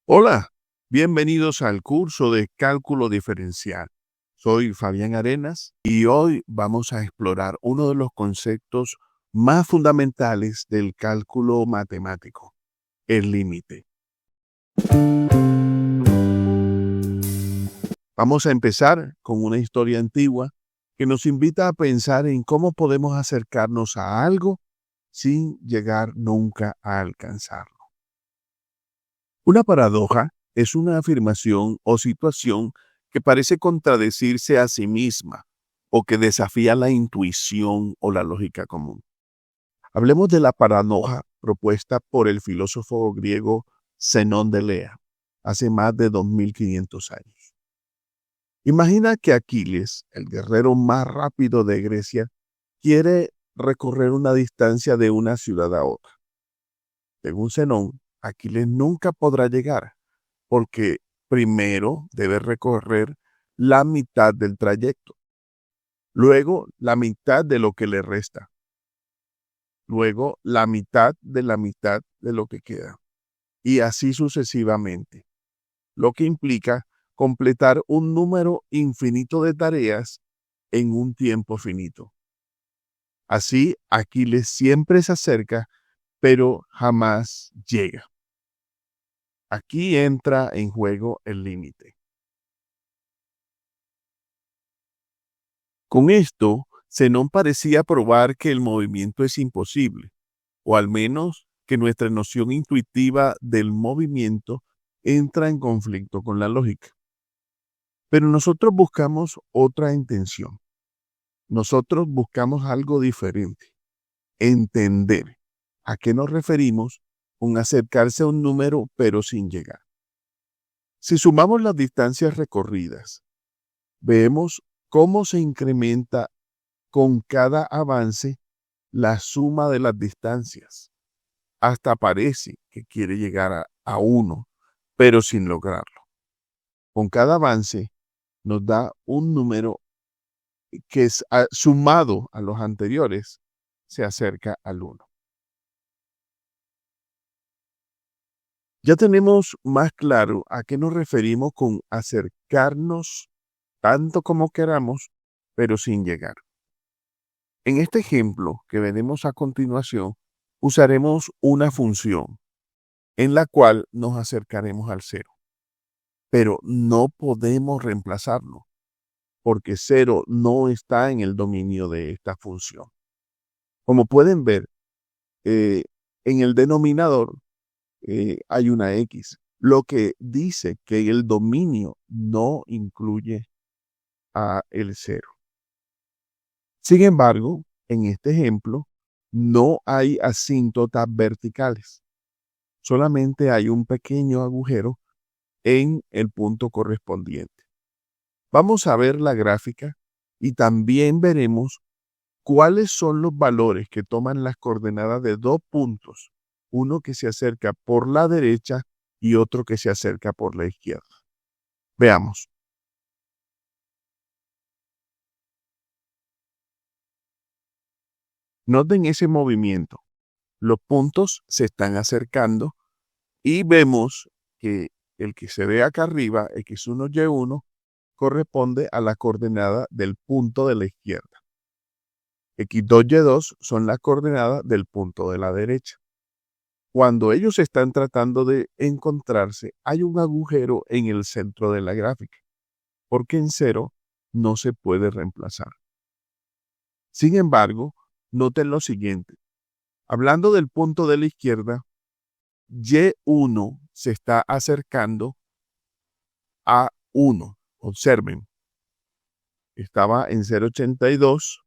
Hola, bienvenidos al curso de cálculo diferencial. Soy Fabián Arenas y hoy vamos a explorar uno de los conceptos más fundamentales del cálculo matemático, el límite. Vamos a empezar con una historia antigua que nos invita a pensar en cómo podemos acercarnos a algo sin llegar nunca a alcanzarlo. Una paradoja es una afirmación o situación que parece contradecirse a sí misma o que desafía la intuición o la lógica común. Hablemos de la paradoja propuesta por el filósofo griego Zenón de Elea hace más de 2500 años. Imagina que Aquiles, el guerrero más rápido de Grecia, quiere recorrer una distancia de una ciudad a otra. Según Zenón, Aquiles nunca podrá llegar porque primero debe recorrer la mitad del trayecto, luego la mitad de lo que le resta, luego la mitad de lo que queda, y así sucesivamente, lo que implica completar un número infinito de tareas en un tiempo finito. Así, Aquiles siempre se acerca, pero jamás llega. Aquí entra en juego el límite. Con esto, Zenón parecía probar que el movimiento es imposible, o al menos que nuestra noción intuitiva del movimiento entra en conflicto con la lógica. Pero nosotros buscamos otra intención. Nosotros buscamos algo diferente. Entender a qué nos referimos con acercarse a un número pero sin llegar. Si sumamos las distancias recorridas, vemos cómo se incrementa con cada avance la suma de las distancias. Hasta parece que quiere llegar a uno, pero sin lograrlo. Con cada avance nos da un número que es sumado a los anteriores, se acerca al 1. Ya tenemos más claro a qué nos referimos con acercarnos tanto como queramos, pero sin llegar. En este ejemplo que veremos a continuación, usaremos una función en la cual nos acercaremos al 0. Pero no podemos reemplazarlo, porque 0 no está en el dominio de esta función. Como pueden ver, en el denominador hay una X, lo que dice que el dominio no incluye a el 0. Sin embargo, en este ejemplo, no hay asíntotas verticales. Solamente hay un pequeño agujero en el punto correspondiente. Vamos a ver la gráfica y también veremos cuáles son los valores que toman las coordenadas de dos puntos, uno que se acerca por la derecha y otro que se acerca por la izquierda. Veamos. Noten ese movimiento. Los puntos se están acercando y vemos que el que se ve acá arriba, x1, y1, corresponde a la coordenada del punto de la izquierda. x2, y2 son las coordenadas del punto de la derecha. Cuando ellos están tratando de encontrarse, hay un agujero en el centro de la gráfica, porque en 0 no se puede reemplazar. Sin embargo, noten lo siguiente. Hablando del punto de la izquierda, y1 se está acercando a 1. Observen, estaba en 0,82,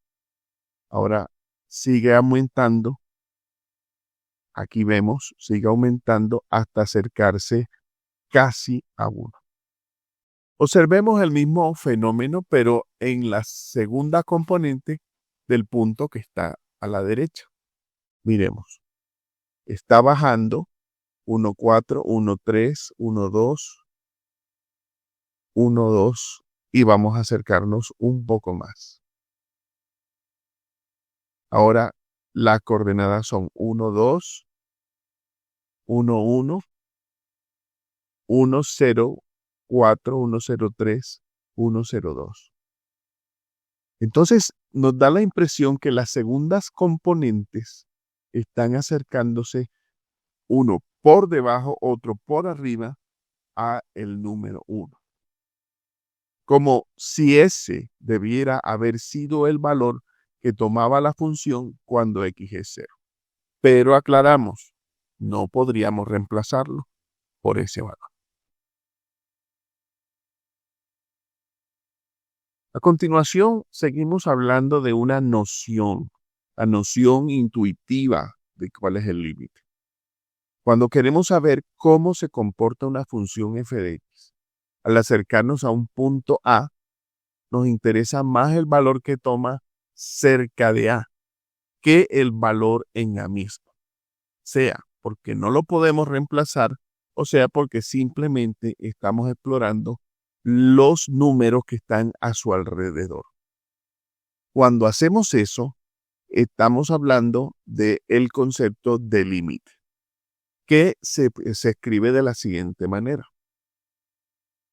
ahora sigue aumentando. Aquí vemos, sigue aumentando hasta acercarse casi a 1. Observemos el mismo fenómeno, pero en la segunda componente del punto que está a la derecha. Miremos, está bajando 1,4, 1,3, 1,2, 1,2 y vamos a acercarnos un poco más. Ahora las coordenadas son 1, 2, 1, 1 104, 103, 102. Entonces, nos da la impresión que las segundas componentes están acercándose uno por debajo, otro por arriba a el número 1. Como si ese debiera haber sido el valor que tomaba la función cuando x es 0. Pero aclaramos, no podríamos reemplazarlo por ese valor. A continuación, seguimos hablando de una noción, la noción intuitiva de cuál es el límite. Cuando queremos saber cómo se comporta una función f de x, al acercarnos a un punto A, nos interesa más el valor que toma cerca de A que el valor en A mismo. Sea porque no lo podemos reemplazar, o sea porque simplemente estamos explorando los números que están a su alrededor. Cuando hacemos eso, estamos hablando del concepto de límite, que se escribe de la siguiente manera.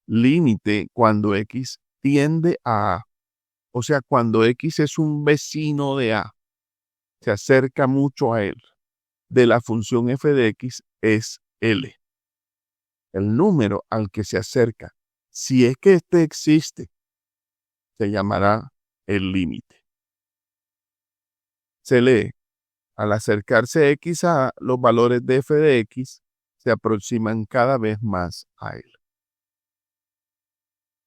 Límite cuando x tiende a A, o sea, cuando x es un vecino de A, se acerca mucho a él, de la función f de x es L. El número al que se acerca, si es que éste existe, se llamará el límite. Se lee, al acercarse x a los valores de f de x, se aproximan cada vez más a él.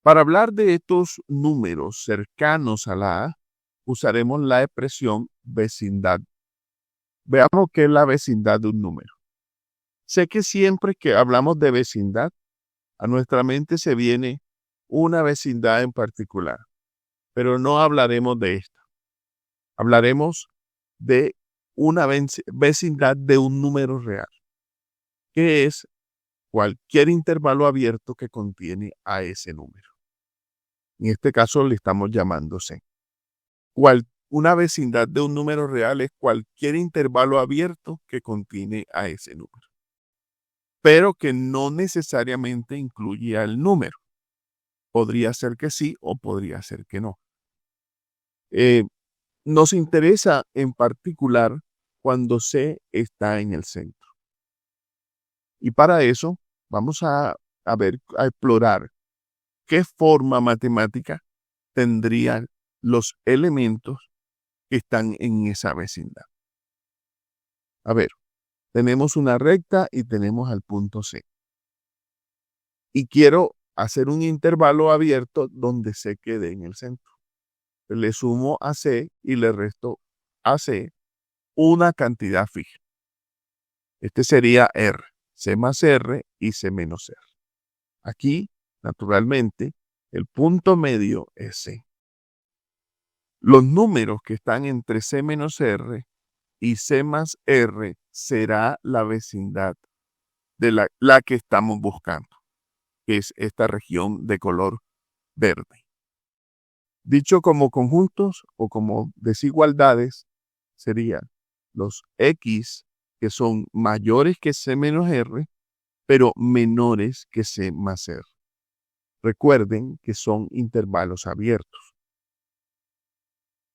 Para hablar de estos números cercanos a la A, usaremos la expresión vecindad. Veamos qué es la vecindad de un número. Sé que siempre que hablamos de vecindad, a nuestra mente se viene una vecindad en particular, pero no hablaremos de esta. Hablaremos de una vecindad de un número real, que es cualquier intervalo abierto que contiene a ese número. En este caso le estamos llamando C. Una vecindad de un número real es cualquier intervalo abierto que contiene a ese número, pero que no necesariamente incluye al número. Podría ser que sí o podría ser que no. Nos interesa en particular cuando C está en el centro. Y para eso vamos a explorar qué forma matemática tendrían los elementos que están en esa vecindad. A ver, tenemos una recta y tenemos al punto C. Y quiero hacer un intervalo abierto donde C quede en el centro. Le sumo a C y le resto a C una cantidad fija. Este sería R, C más R y C menos R. Aquí, naturalmente, el punto medio es C. Los números que están entre C menos R y C más R será la vecindad de la que estamos buscando, que es esta región de color verde. Dicho como conjuntos o como desigualdades, serían los X que son mayores que C menos R, pero menores que C más R. Recuerden que son intervalos abiertos.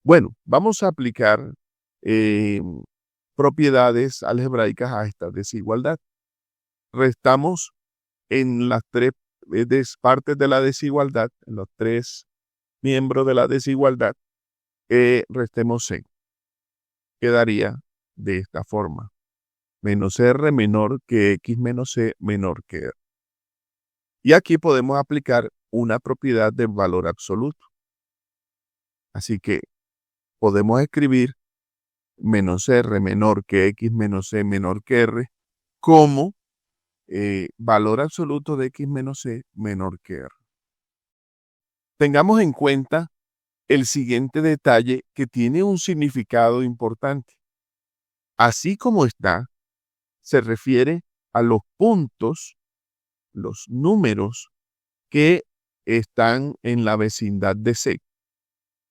Bueno, vamos a aplicar propiedades algebraicas a esta desigualdad. Restamos en las tres partes de la desigualdad, en los tres miembros de la desigualdad, restemos C. Quedaría de esta forma. Menos R menor que X menos C menor que R. Y aquí podemos aplicar una propiedad del valor absoluto. Así que podemos escribir menos R menor que X menos C menor que R como valor absoluto de X menos C menor que R. Tengamos en cuenta el siguiente detalle que tiene un significado importante. Así como está, se refiere a los puntos, los números que están en la vecindad de C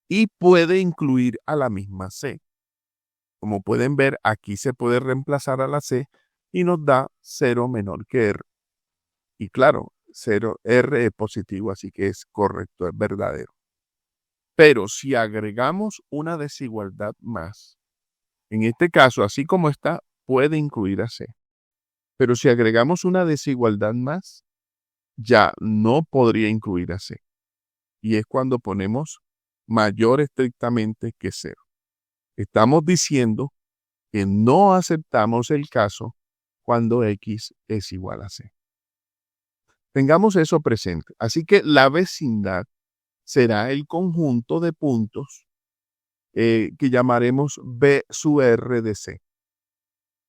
y puede incluir a la misma C. Como pueden ver, aquí se puede reemplazar a la C y nos da 0 menor que R. Y claro, 0, R es positivo, así que es correcto, es verdadero. Pero si agregamos una desigualdad más, en este caso, así como está, puede incluir a C. Pero si agregamos una desigualdad más, ya no podría incluir a C. Y es cuando ponemos mayor estrictamente que 0. Estamos diciendo que no aceptamos el caso cuando X es igual a C. Tengamos eso presente. Así que la vecindad será el conjunto de puntos que llamaremos B sub R de C.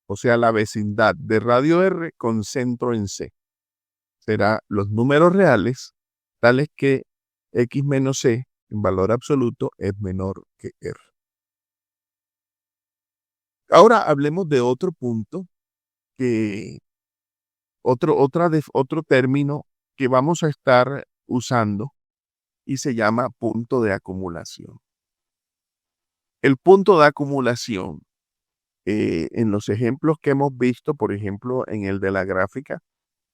O sea, la vecindad de radio R con centro en C. Será los números reales tales que X menos C en valor absoluto es menor que R. Ahora hablemos de otro punto, otro término que vamos a estar usando y se llama punto de acumulación. El punto de acumulación, en los ejemplos que hemos visto, por ejemplo, en el de la gráfica,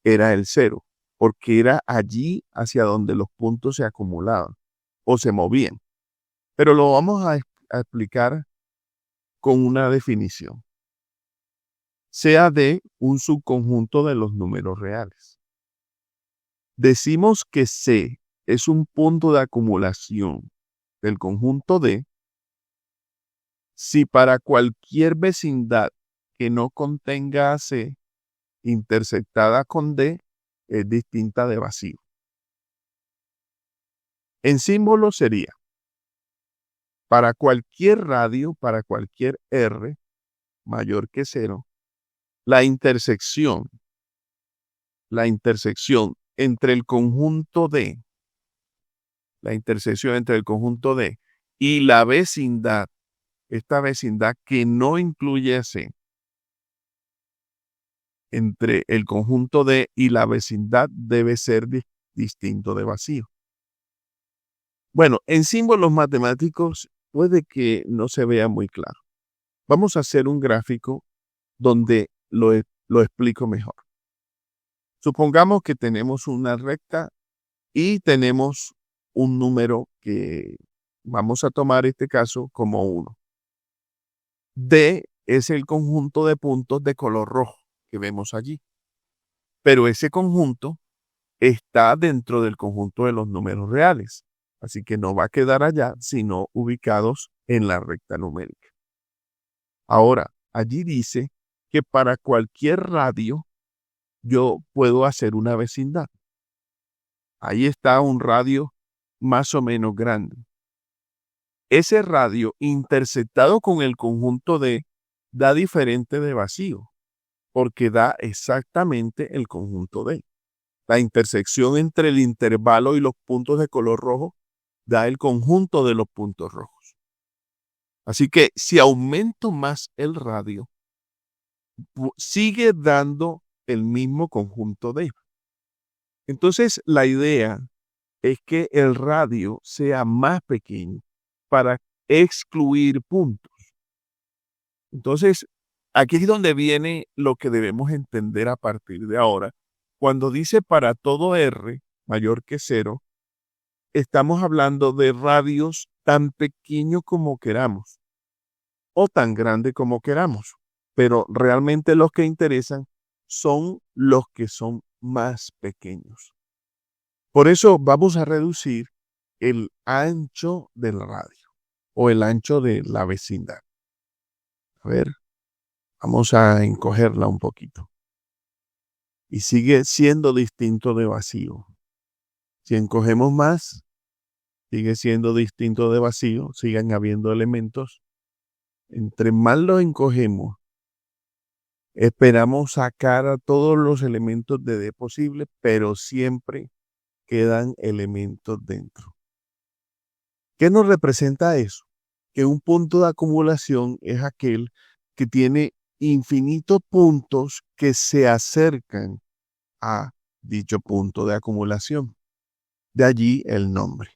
era el 0, porque era allí hacia donde los puntos se acumulaban o se movían. Pero lo vamos a explicar con una definición. Sea D un subconjunto de los números reales. Decimos que C es un punto de acumulación del conjunto D si para cualquier vecindad que no contenga a C intersectada con D es distinta de vacío. En símbolo sería para cualquier radio, para cualquier R mayor que 0, la intersección entre el conjunto D, y la vecindad, esta vecindad que no incluye a C, entre el conjunto D y la vecindad debe ser distinto de vacío. Bueno, en símbolos matemáticos puede que no se vea muy claro. Vamos a hacer un gráfico donde lo explico mejor. Supongamos que tenemos una recta y tenemos un número que vamos a tomar este caso como 1. D es el conjunto de puntos de color rojo que vemos allí. Pero ese conjunto está dentro del conjunto de los números reales. Así que no va a quedar allá, sino ubicados en la recta numérica. Ahora, allí dice que para cualquier radio yo puedo hacer una vecindad. Ahí está un radio más o menos grande. Ese radio intersectado con el conjunto D da diferente de vacío, porque da exactamente el conjunto D. La intersección entre el intervalo y los puntos de color rojo da el conjunto de los puntos rojos. Así que si aumento más el radio, sigue dando el mismo conjunto D. Entonces, la idea es que el radio sea más pequeño para excluir puntos. Entonces, aquí es donde viene lo que debemos entender a partir de ahora. Cuando dice para todo R mayor que 0, estamos hablando de radios tan pequeños como queramos o tan grandes como queramos. Pero realmente los que interesan son los que son más pequeños. Por eso vamos a reducir el ancho del radio o el ancho de la vecindad. A ver, vamos a encogerla un poquito. Y sigue siendo distinto de vacío. Si encogemos más, sigue siendo distinto de vacío, siguen habiendo elementos. Entre más lo encogemos, esperamos sacar a todos los elementos de D posible, pero siempre quedan elementos dentro. ¿Qué nos representa eso? Que un punto de acumulación es aquel que tiene infinitos puntos que se acercan a dicho punto de acumulación. De allí el nombre.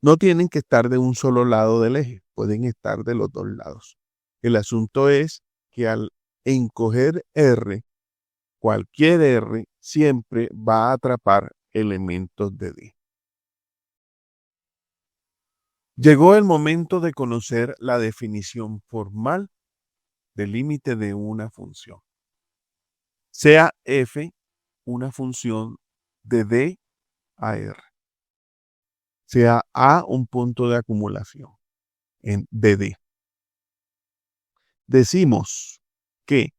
No tienen que estar de un solo lado del eje, pueden estar de los dos lados. El asunto es que al encoger R, cualquier R, siempre va a atrapar elementos de D. Llegó el momento de conocer la definición formal del límite de una función. Sea f una función de D a R. Sea A un punto de acumulación de D. Decimos que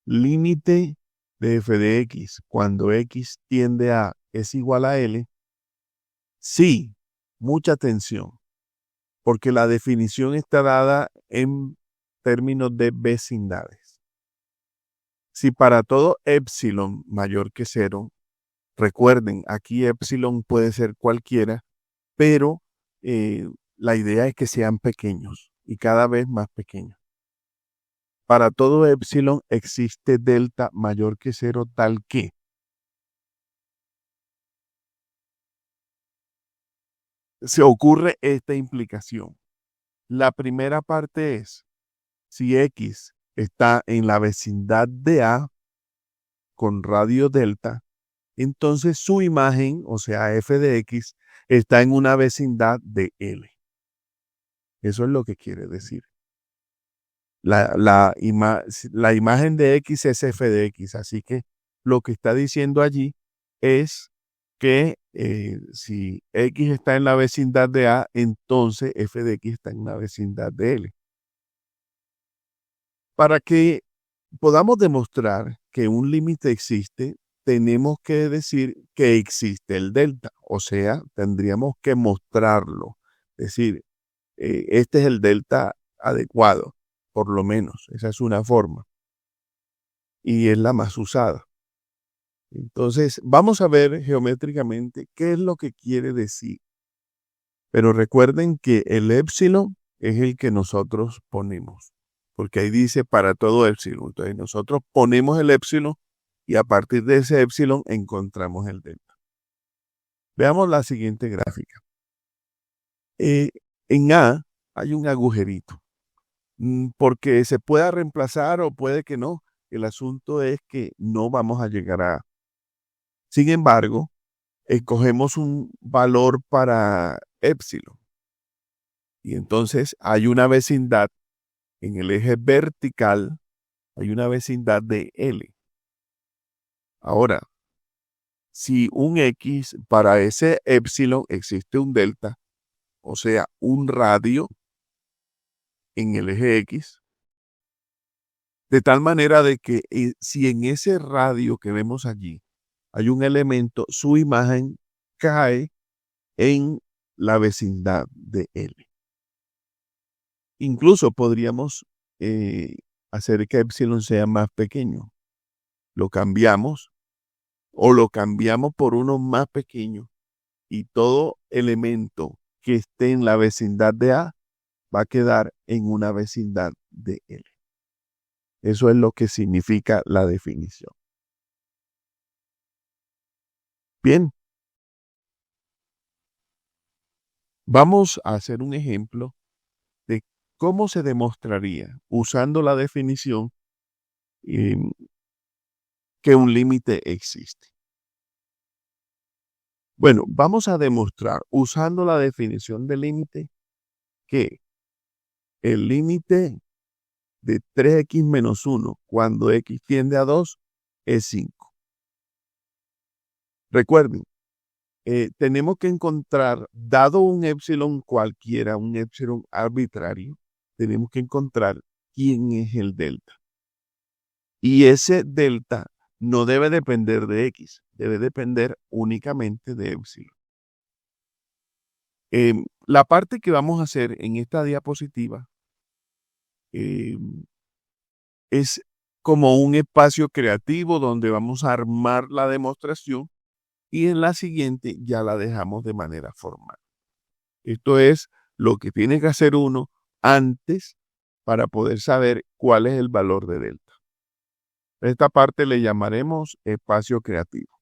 límite de f de x cuando x tiende a es igual a L. Sí, mucha atención, porque la definición está dada en términos de vecindades. Si para todo epsilon mayor que 0, recuerden, aquí epsilon puede ser cualquiera, pero la idea es que sean pequeños y cada vez más pequeños. Para todo epsilon existe delta mayor que 0 tal que se ocurre esta implicación. La primera parte es, si x está en la vecindad de A con radio delta, entonces su imagen, o sea, f de x, está en una vecindad de L. Eso es lo que quiere decir. La imagen de x es f de x, así que lo que está diciendo allí es que si x está en la vecindad de A, entonces f de x está en la vecindad de L. Para que podamos demostrar que un límite existe, tenemos que decir que existe el delta, o sea, tendríamos que mostrarlo. Es decir, este es el delta adecuado, por lo menos, esa es una forma. Y es la más usada. Entonces, vamos a ver geométricamente qué es lo que quiere decir. Pero recuerden que el épsilon es el que nosotros ponemos, porque ahí dice para todo épsilon. Entonces, nosotros ponemos el épsilon y a partir de ese épsilon encontramos el delta. Veamos la siguiente gráfica. En A hay un agujerito, porque se pueda reemplazar o puede que no. El asunto es que no vamos a llegar a A. Sin embargo, escogemos un valor para épsilon. Y entonces hay una vecindad en el eje vertical, hay una vecindad de L. Ahora, si un X para ese épsilon existe un delta, o sea, un radio en el eje X, de tal manera de que si en ese radio que vemos allí hay un elemento, su imagen cae en la vecindad de L. Incluso podríamos hacer que epsilon sea más pequeño. Lo cambiamos o lo cambiamos por uno más pequeño y todo elemento que esté en la vecindad de A va a quedar en una vecindad de L. Eso es lo que significa la definición. Bien. Vamos a hacer un ejemplo de cómo se demostraría usando la definición que un límite existe. Bueno, vamos a demostrar usando la definición de límite que el límite de 3x menos 1 cuando x tiende a 2 es 5. Recuerden, tenemos que encontrar, dado un épsilon cualquiera, un épsilon arbitrario, tenemos que encontrar quién es el delta. Y ese delta no debe depender de x, debe depender únicamente de épsilon. La parte que vamos a hacer en esta diapositiva es como un espacio creativo donde vamos a armar la demostración y en la siguiente ya la dejamos de manera formal. Esto es lo que tiene que hacer uno antes para poder saber cuál es el valor de delta. Esta parte le llamaremos espacio creativo.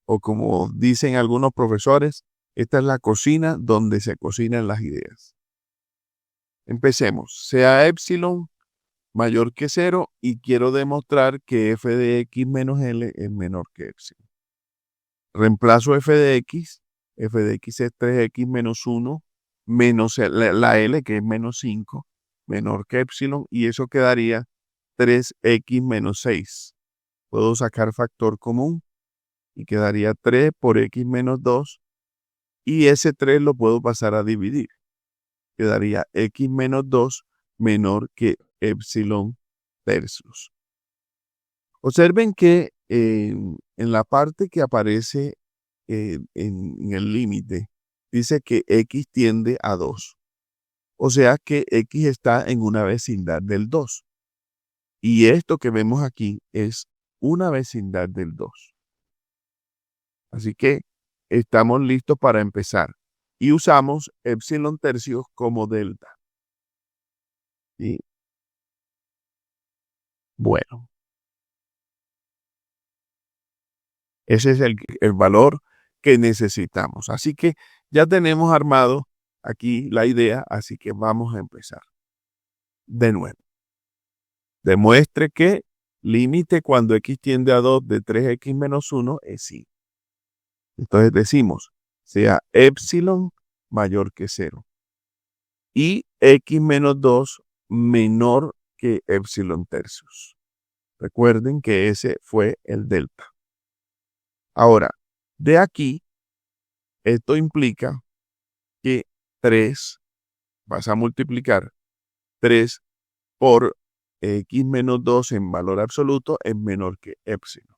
O como dicen algunos profesores, esta es la cocina donde se cocinan las ideas. Empecemos. Sea epsilon mayor que 0 y quiero demostrar que f de x menos L es menor que epsilon. Reemplazo f de x es 3x menos 1 menos la L, que es menos 5, menor que epsilon, y eso quedaría 3x menos 6. Puedo sacar factor común y quedaría 3 por x menos 2, y ese 3 lo puedo pasar a dividir. Quedaría x menos 2 menor que epsilon tercios. Observen que en la parte que aparece en el límite, dice que x tiende a 2. O sea que x está en una vecindad del 2. Y esto que vemos aquí es una vecindad del 2. Así que estamos listos para empezar. Y usamos epsilon tercios como delta. ¿Sí? Bueno. Ese es el valor que necesitamos. Así que ya tenemos armado aquí la idea, así que vamos a empezar. De nuevo. Demuestre que límite cuando x tiende a 2 de 3x menos 1 es 5. Entonces decimos, sea epsilon mayor que 0 y x menos 2 menor que epsilon tercios. Recuerden que ese fue el delta. Ahora, de aquí, esto implica que 3, vas a multiplicar 3 por x menos 2 en valor absoluto es menor que epsilon.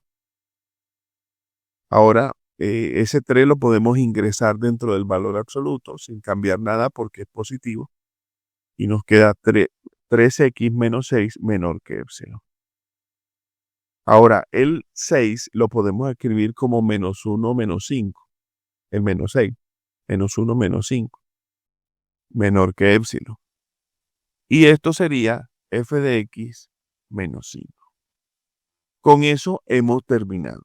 Ahora, ese 3 lo podemos ingresar dentro del valor absoluto sin cambiar nada porque es positivo. Y nos queda 3x menos 6 menor que epsilon. Ahora, el 6 lo podemos escribir como menos 1 menos 5. El menos 6. Menos 1 menos 5. Menor que epsilon. Y esto sería f de x menos 5. Con eso hemos terminado.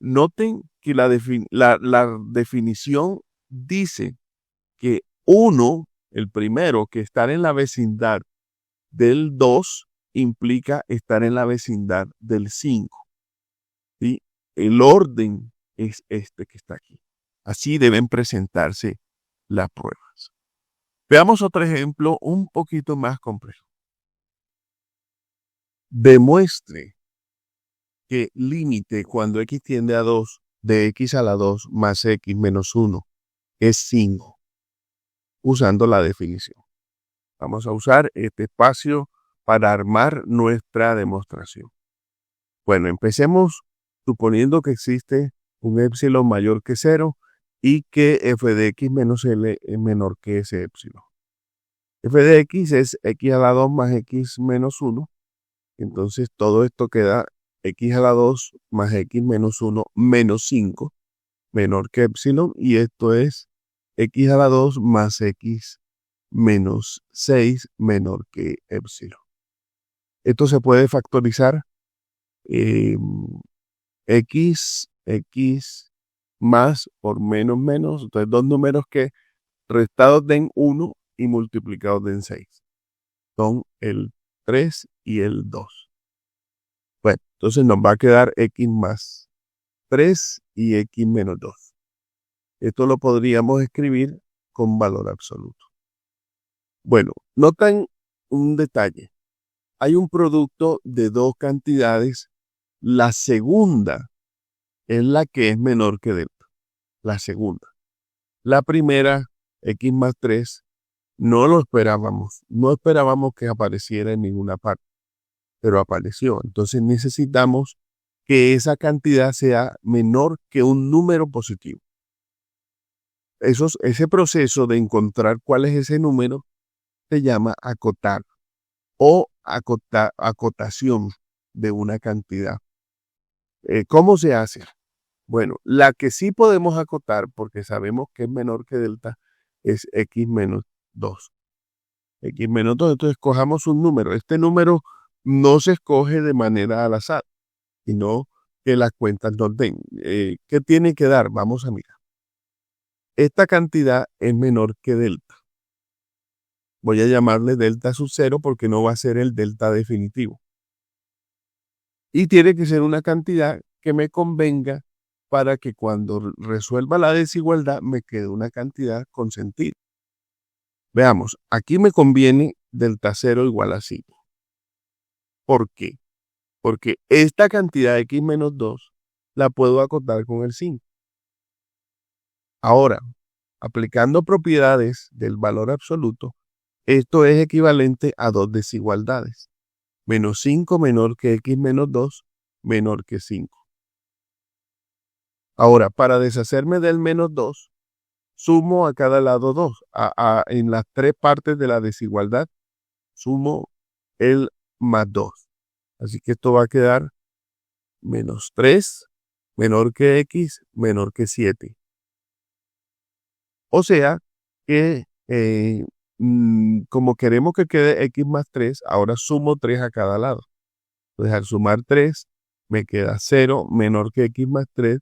Noten que la definición dice que 1, el primero, que estar en la vecindad del 2, implica estar en la vecindad del 5. ¿Sí? El orden es este que está aquí. Así deben presentarse las pruebas. Veamos otro ejemplo un poquito más complejo. Demuestre que límite cuando x tiende a 2 de x a la 2 más x menos 1 es 5, usando la definición. Vamos a usar este espacio para armar nuestra demostración. Bueno, empecemos suponiendo que existe un epsilon mayor que 0 y que f de x menos L es menor que ese epsilon. F de x es x a la 2 más x menos 1. Entonces todo esto queda x a la 2 más x menos 1 menos 5 menor que epsilon, y esto es x a la 2 más x menos 6 menor que epsilon. Esto se puede factorizar x más por menos menos, entonces dos números que restados den 1 y multiplicados den 6. Son el 3 y el 2. Bueno, entonces nos va a quedar x más 3 y x menos 2. Esto lo podríamos escribir con valor absoluto. Bueno, notan un detalle. Hay un producto de dos cantidades. La segunda es la que es menor que delta. La segunda. La primera, x más 3, no lo esperábamos. No esperábamos que apareciera en ninguna parte, pero apareció. Entonces necesitamos que esa cantidad sea menor que un número positivo. Ese proceso de encontrar cuál es ese número se llama acotar o acotación de una cantidad. ¿Cómo se hace? Bueno, la que sí podemos acotar, porque sabemos que es menor que delta, es x menos 2. X menos 2, entonces escojamos un número. Este número no se escoge de manera al azar, sino que las cuentas nos den. ¿Qué tiene que dar? Vamos a mirar. Esta cantidad es menor que delta. Voy a llamarle delta sub 0 porque no va a ser el delta definitivo. Y tiene que ser una cantidad que me convenga para que cuando resuelva la desigualdad me quede una cantidad con sentido. Veamos, aquí me conviene delta 0 igual a 5. ¿Por qué? Porque esta cantidad de x menos 2 la puedo acotar con el 5. Ahora, aplicando propiedades del valor absoluto, esto es equivalente a dos desigualdades. Menos 5 menor que x menos 2 menor que 5. Ahora, para deshacerme del menos 2, sumo a cada lado 2. En las tres partes de la desigualdad, sumo el más 2. Así que esto va a quedar menos 3 menor que x menor que 7. O sea que como queremos que quede x más 3, ahora sumo 3 a cada lado. Entonces al sumar 3 me queda 0 menor que x más 3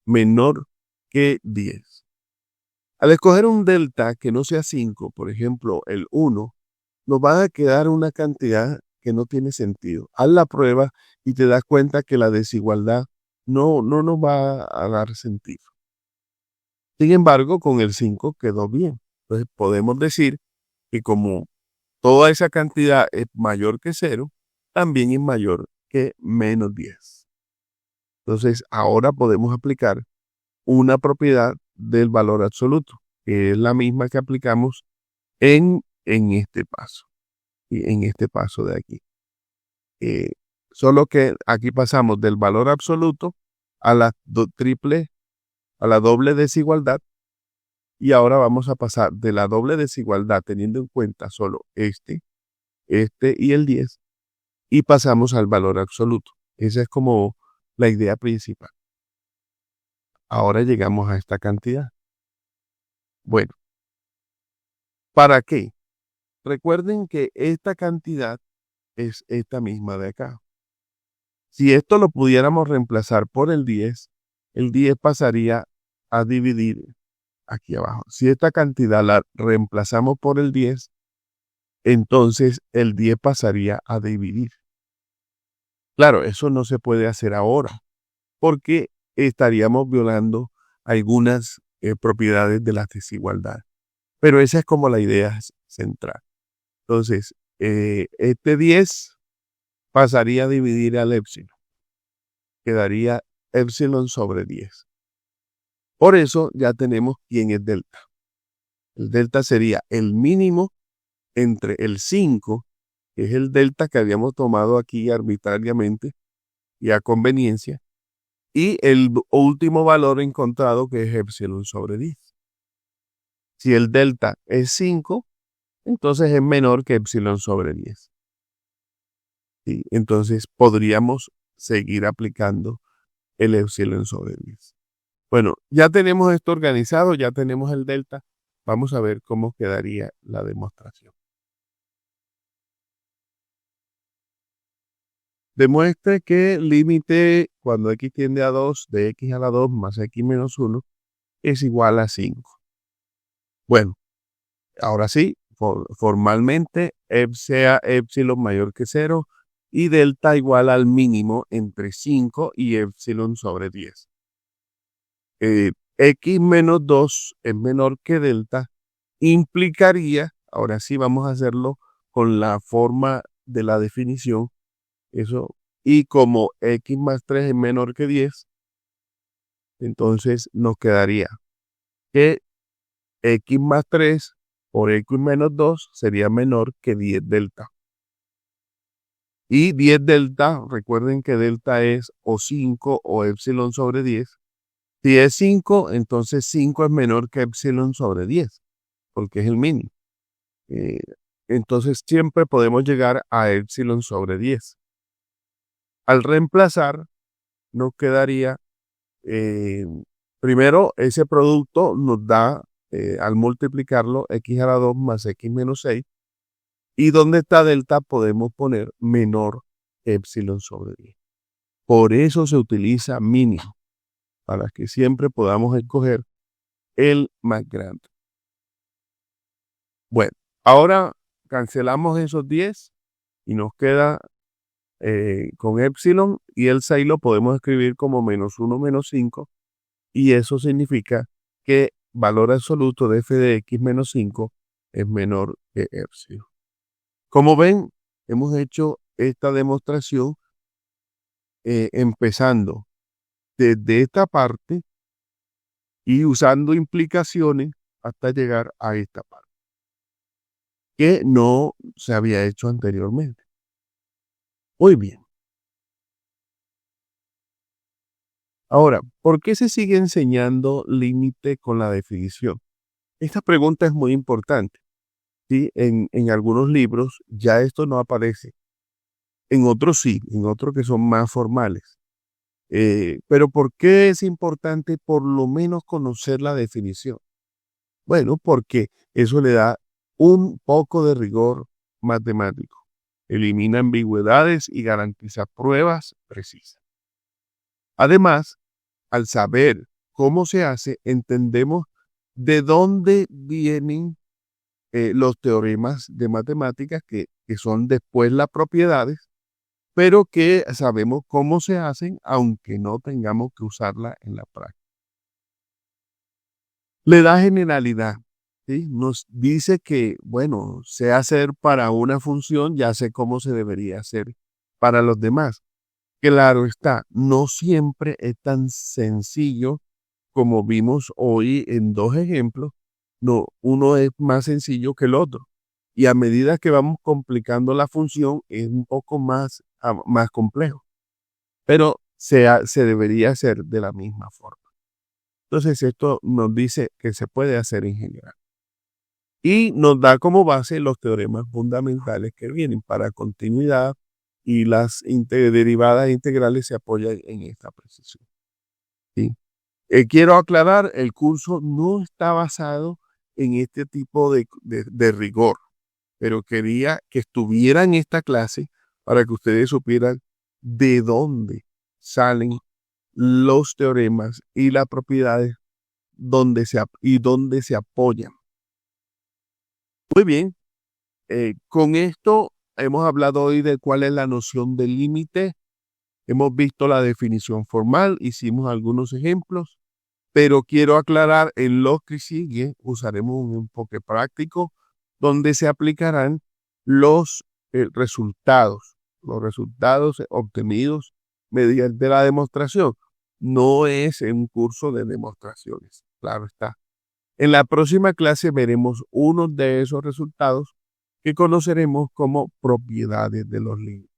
menor que 10. Al escoger un delta que no sea 5, por ejemplo el 1, nos va a quedar una cantidad que no tiene sentido. Haz la prueba y te das cuenta que la desigualdad no nos va a dar sentido. Sin embargo, con el 5 quedó bien. Entonces podemos decir que como toda esa cantidad es mayor que 0, también es mayor que menos 10. Entonces ahora podemos aplicar una propiedad del valor absoluto, que es la misma que aplicamos en este paso, y en este paso de aquí. Solo que aquí pasamos del valor absoluto a la doble desigualdad, y ahora vamos a pasar de la doble desigualdad teniendo en cuenta solo este y el 10, y pasamos al valor absoluto. Esa es como la idea principal. Ahora llegamos a esta cantidad. Bueno, ¿para qué? Recuerden que esta cantidad es esta misma de acá. Si esto lo pudiéramos reemplazar por el 10 pasaría a dividir aquí abajo. Si esta cantidad la reemplazamos por el 10, entonces el 10 pasaría a dividir. Claro, eso no se puede hacer ahora, porque estaríamos violando algunas propiedades de la desigualdad. Pero esa es como la idea central. Entonces, este 10 pasaría a dividir al épsilon. Quedaría épsilon sobre 10. Por eso ya tenemos quién es delta. El delta sería el mínimo entre el 5, que es el delta que habíamos tomado aquí arbitrariamente y a conveniencia, y el último valor encontrado, que es épsilon sobre 10. Si el delta es 5, entonces es menor que épsilon sobre 10. ¿Sí? Entonces podríamos seguir aplicando el épsilon sobre 10. Bueno, ya tenemos esto organizado, ya tenemos el delta. Vamos a ver cómo quedaría la demostración. Demuestre que el límite cuando x tiende a 2 de x a la 2 más x menos 1 es igual a 5. Bueno, ahora sí, formalmente sea épsilon mayor que 0 y delta igual al mínimo entre 5 y épsilon sobre 10. X menos 2 es menor que delta, implicaría, ahora sí vamos a hacerlo con la forma de la definición, eso, y como x más 3 es menor que 10, entonces nos quedaría que x más 3 por x menos 2 sería menor que 10 delta. Y 10 delta, recuerden que delta es o 5 o épsilon sobre 10. Si es 5, entonces 5 es menor que épsilon sobre 10, porque es el mínimo. Entonces siempre podemos llegar a épsilon sobre 10. Al reemplazar, nos quedaría, primero, ese producto nos da, al multiplicarlo, x a la 2 más x menos 6. Y donde está delta podemos poner menor épsilon sobre 10. Por eso se utiliza mínimo, para que siempre podamos escoger el más grande. Bueno, Ahora cancelamos esos 10 y nos queda con epsilon, y el 6 lo podemos escribir como -1 menos 5, y eso significa que valor absoluto de f de x menos 5 es menor que epsilon. Como ven, hemos hecho esta demostración empezando desde esta parte y usando implicaciones hasta llegar a esta parte, que no se había hecho anteriormente. Muy bien. Ahora, ¿por qué se sigue enseñando límite con la definición? Esta pregunta es muy importante. ¿Sí? En algunos libros ya esto no aparece. En otros sí, en otros que son más formales. Pero ¿por qué es importante por lo menos conocer la definición? Bueno, porque eso le da un poco de rigor matemático. Elimina ambigüedades y garantiza pruebas precisas. Además, al saber cómo se hace, entendemos de dónde vienen los teoremas de matemáticas que son después las propiedades, pero que sabemos cómo se hacen, aunque no tengamos que usarla en la práctica. Le da generalidad, ¿sí? Nos dice que, bueno, sé hacer para una función, ya sé cómo se debería hacer para los demás. Claro está, no siempre es tan sencillo como vimos hoy en 2 ejemplos. No, uno es más sencillo que el otro. Y a medida que vamos complicando la función, es un poco más complejo. Pero se debería hacer de la misma forma. Entonces, esto nos dice que se puede hacer en general. Y nos da como base los teoremas fundamentales que vienen para continuidad, y las derivadas integrales se apoyan en esta precisión. ¿Sí? Quiero aclarar, el curso no está basado en este tipo de rigor, pero quería que estuviera en esta clase para que ustedes supieran de dónde salen los teoremas y las propiedades dónde se apoyan. Muy bien, con esto hemos hablado hoy de cuál es la noción del límite. Hemos visto la definición formal, hicimos algunos ejemplos, pero quiero aclarar, en lo que sigue usaremos un enfoque práctico donde se aplicarán los resultados obtenidos mediante la demostración. No es un curso de demostraciones, claro está. En la próxima clase veremos uno de esos resultados que conoceremos como propiedades de los límites.